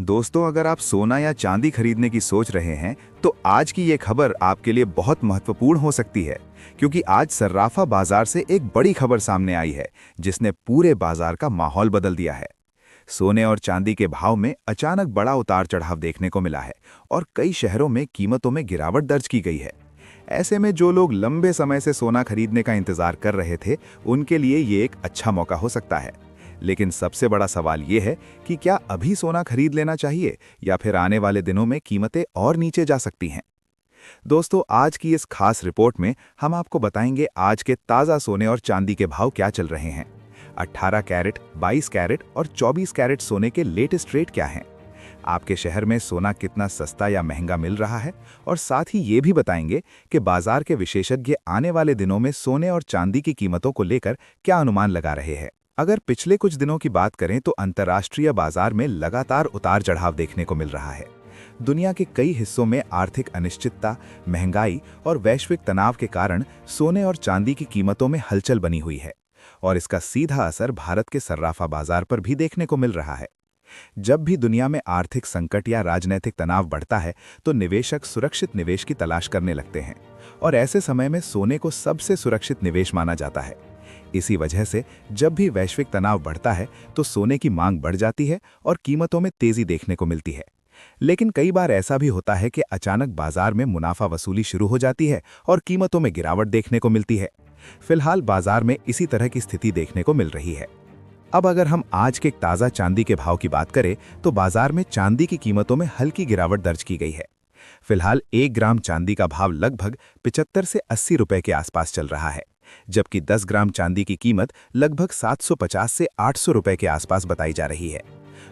दोस्तों, अगर आप सोना या चांदी खरीदने की सोच रहे हैं तो आज की ये खबर आपके लिए बहुत महत्वपूर्ण हो सकती है, क्योंकि आज सर्राफा बाजार से एक बड़ी खबर सामने आई है जिसने पूरे बाजार का माहौल बदल दिया है। सोने और चांदी के भाव में अचानक बड़ा उतार चढ़ाव देखने को मिला है और कई शहरों में कीमतों में गिरावट दर्ज की गई है। ऐसे में जो लोग लंबे समय से सोना खरीदने का इंतजार कर रहे थे, उनके लिए ये एक अच्छा मौका हो सकता है। लेकिन सबसे बड़ा सवाल ये है कि क्या अभी सोना खरीद लेना चाहिए या फिर आने वाले दिनों में कीमतें और नीचे जा सकती हैं। दोस्तों, आज की इस खास रिपोर्ट में हम आपको बताएंगे आज के ताज़ा सोने और चांदी के भाव क्या चल रहे हैं। 18 कैरेट, 22 कैरेट और 24 कैरेट सोने के लेटेस्ट रेट क्या हैं। आपके शहर में सोना कितना सस्ता या महंगा मिल रहा है, और साथ ही ये भी बताएंगे कि बाजार के विशेषज्ञ आने वाले दिनों में सोने और चांदी की कीमतों को लेकर क्या अनुमान लगा रहे हैं। अगर पिछले कुछ दिनों की बात करें तो अंतर्राष्ट्रीय बाजार में लगातार उतार चढ़ाव देखने को मिल रहा है। दुनिया के कई हिस्सों में आर्थिक अनिश्चितता, महंगाई और वैश्विक तनाव के कारण सोने और चांदी की कीमतों में हलचल बनी हुई है, और इसका सीधा असर भारत के सर्राफा बाजार पर भी देखने को मिल रहा है। जब भी दुनिया में आर्थिक संकट या राजनीतिक तनाव बढ़ता है तो निवेशक सुरक्षित निवेश की तलाश करने लगते हैं, और ऐसे समय में सोने को सबसे सुरक्षित निवेश माना जाता है। इसी वजह से जब भी वैश्विक तनाव बढ़ता है तो सोने की मांग बढ़ जाती है और कीमतों में तेजी देखने को मिलती है। लेकिन कई बार ऐसा भी होता है कि अचानक बाजार में मुनाफा वसूली शुरू हो जाती है और कीमतों में गिरावट देखने को मिलती है। फिलहाल बाजार में इसी तरह की स्थिति देखने को मिल रही है। अब अगर हम आज के ताज़ा चांदी के भाव की बात करें तो बाजार में चांदी की कीमतों में हल्की गिरावट दर्ज की गई है। फिलहाल 1 ग्राम चांदी का भाव लगभग 75 से 80 रुपए के आसपास चल रहा है, जबकि 10 ग्राम चांदी की कीमत लगभग 750 से 800 रुपए के आसपास बताई जा रही है।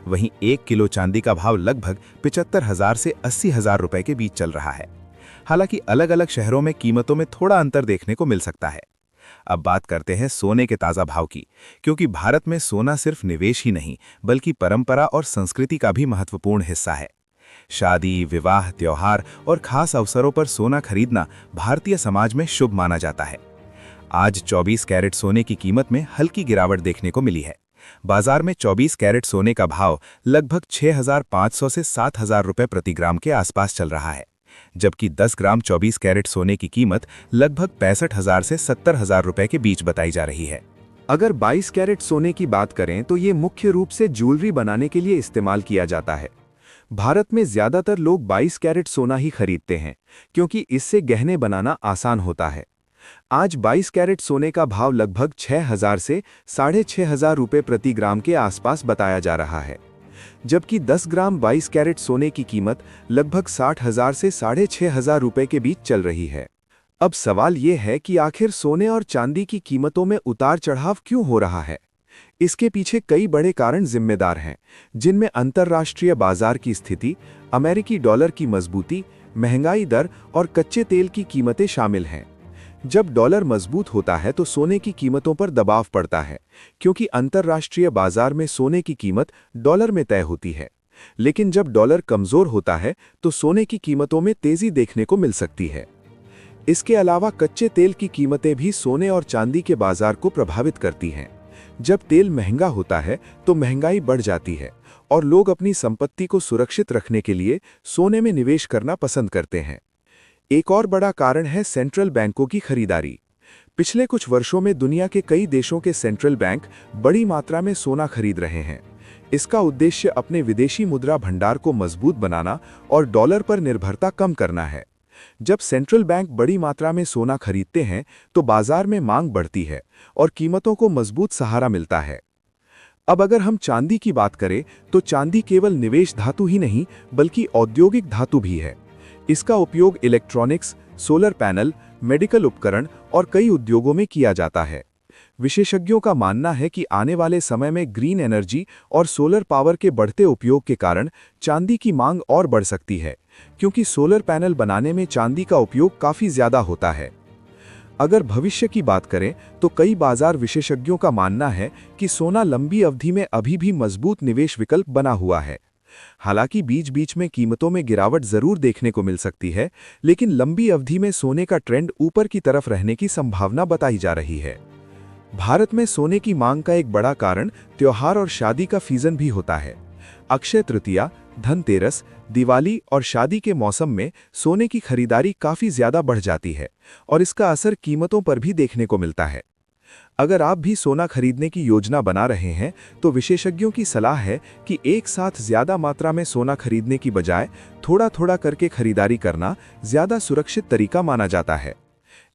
वहीं 1 किलो चांदी का भाव लगभग 75,000 से 80,000 रुपए के बीच चल रहा है। हालांकि अलग अलग शहरों में कीमतों में थोड़ा अंतर देखने को मिल सकता है। अब बात करते हैं सोने के ताज़ा भाव की, क्योंकि भारत में सोना सिर्फ निवेश ही नहीं बल्कि परंपरा और संस्कृति का भी महत्वपूर्ण हिस्सा है। शादी, विवाह, त्योहार और खास अवसरों पर सोना खरीदना भारतीय समाज में शुभ माना जाता है। आज 24 कैरेट सोने की कीमत में हल्की गिरावट देखने को मिली है। बाजार में 24 कैरेट सोने का भाव लगभग 6,500 से 7,000 रुपए प्रति ग्राम के आसपास चल रहा है, जबकि 10 ग्राम 24 कैरेट सोने की कीमत लगभग 65,000 से 70,000 रुपए के बीच बताई जा रही है। अगर 22 कैरेट सोने की बात करें तो ये मुख्य रूप से ज्वेलरी बनाने के लिए इस्तेमाल किया जाता है। भारत में ज्यादातर लोग 22 कैरेट सोना ही खरीदते हैं, क्योंकि इससे गहने बनाना आसान होता है। आज 22 कैरेट सोने का भाव लगभग 6,000 से 6,500 रुपए प्रति ग्राम के आसपास बताया जा रहा है, जबकि 10 ग्राम 22 कैरेट सोने की कीमत लगभग 60,000 से 6,500 रुपए के बीच चल रही है। अब सवाल ये है कि आखिर सोने और चांदी की कीमतों में उतार चढ़ाव क्यों हो रहा है। इसके पीछे कई बड़े कारण जिम्मेदार हैं, जिनमें अंतर्राष्ट्रीय बाजार की स्थिति, अमेरिकी डॉलर की मजबूती, महंगाई दर और कच्चे तेल की कीमतें शामिल हैं। जब डॉलर मजबूत होता है तो सोने की कीमतों पर दबाव पड़ता है, क्योंकि अंतर्राष्ट्रीय बाजार में सोने की कीमत डॉलर में तय होती है। लेकिन जब डॉलर कमजोर होता है तो सोने की कीमतों में तेजी देखने को मिल सकती है। इसके अलावा कच्चे तेल की कीमतें भी सोने और चांदी के बाजार को प्रभावित करती हैं। जब तेल महंगा होता है तो महंगाई बढ़ जाती है और लोग अपनी संपत्ति को सुरक्षित रखने के लिए सोने में निवेश करना पसंद करते हैं। एक और बड़ा कारण है सेंट्रल बैंकों की खरीदारी। पिछले कुछ वर्षों में दुनिया के कई देशों के सेंट्रल बैंक बड़ी मात्रा में सोना खरीद रहे हैं। इसका उद्देश्य अपने विदेशी मुद्रा भंडार को मजबूत बनाना और डॉलर पर निर्भरता कम करना है। जब सेंट्रल बैंक बड़ी मात्रा में सोना खरीदते हैं तो बाजार में मांग बढ़ती है और कीमतों को मजबूत सहारा मिलता है। अब अगर हम चांदी की बात करें तो चांदी केवल निवेश धातु ही नहीं बल्कि औद्योगिक धातु भी है। इसका उपयोग इलेक्ट्रॉनिक्स, सोलर पैनल, मेडिकल उपकरण और कई उद्योगों में किया जाता है। विशेषज्ञों का मानना है कि आने वाले समय में ग्रीन एनर्जी और सोलर पावर के बढ़ते उपयोग के कारण चांदी की मांग और बढ़ सकती है, क्योंकि सोलर पैनल बनाने में चांदी का उपयोग काफ़ी ज़्यादा होता है। अगर भविष्य की बात करें तो कई बाजार विशेषज्ञों का मानना है कि सोना लंबी अवधि में अभी भी मजबूत निवेश विकल्प बना हुआ है। हालांकि बीच बीच में कीमतों में गिरावट जरूर देखने को मिल सकती है, लेकिन लंबी अवधि में सोने का ट्रेंड ऊपर की तरफ रहने की संभावना बताई जा रही है। भारत में सोने की मांग का एक बड़ा कारण त्योहार और शादी का सीजन भी होता है। अक्षय तृतीया, धनतेरस, दिवाली और शादी के मौसम में सोने की खरीदारी काफ़ी ज़्यादा बढ़ जाती है और इसका असर कीमतों पर भी देखने को मिलता है। अगर आप भी सोना खरीदने की योजना बना रहे हैं तो विशेषज्ञों की सलाह है कि एक साथ ज़्यादा मात्रा में सोना खरीदने की बजाय थोड़ा थोड़ा करके खरीदारी करना ज़्यादा सुरक्षित तरीका माना जाता है।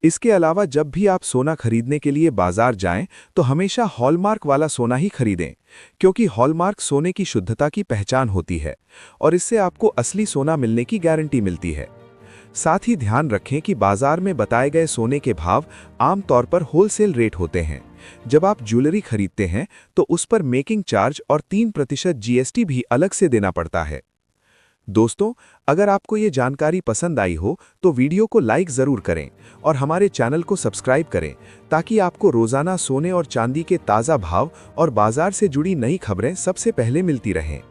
इसके अलावा जब भी आप सोना खरीदने के लिए बाजार जाएं तो हमेशा हॉलमार्क वाला सोना ही खरीदें, क्योंकि हॉलमार्क सोने की शुद्धता की पहचान होती है और इससे आपको असली सोना मिलने की गारंटी मिलती है। साथ ही ध्यान रखें कि बाजार में बताए गए सोने के भाव आमतौर पर होलसेल रेट होते हैं। जब आप ज्वेलरी खरीदते हैं तो उस पर मेकिंग चार्ज और 3% जीएसटी भी अलग से देना पड़ता है। दोस्तों, अगर आपको ये जानकारी पसंद आई हो तो वीडियो को लाइक ज़रूर करें और हमारे चैनल को सब्सक्राइब करें ताकि आपको रोज़ाना सोने और चांदी के ताज़ा भाव और बाजार से जुड़ी नई खबरें सबसे पहले मिलती रहें।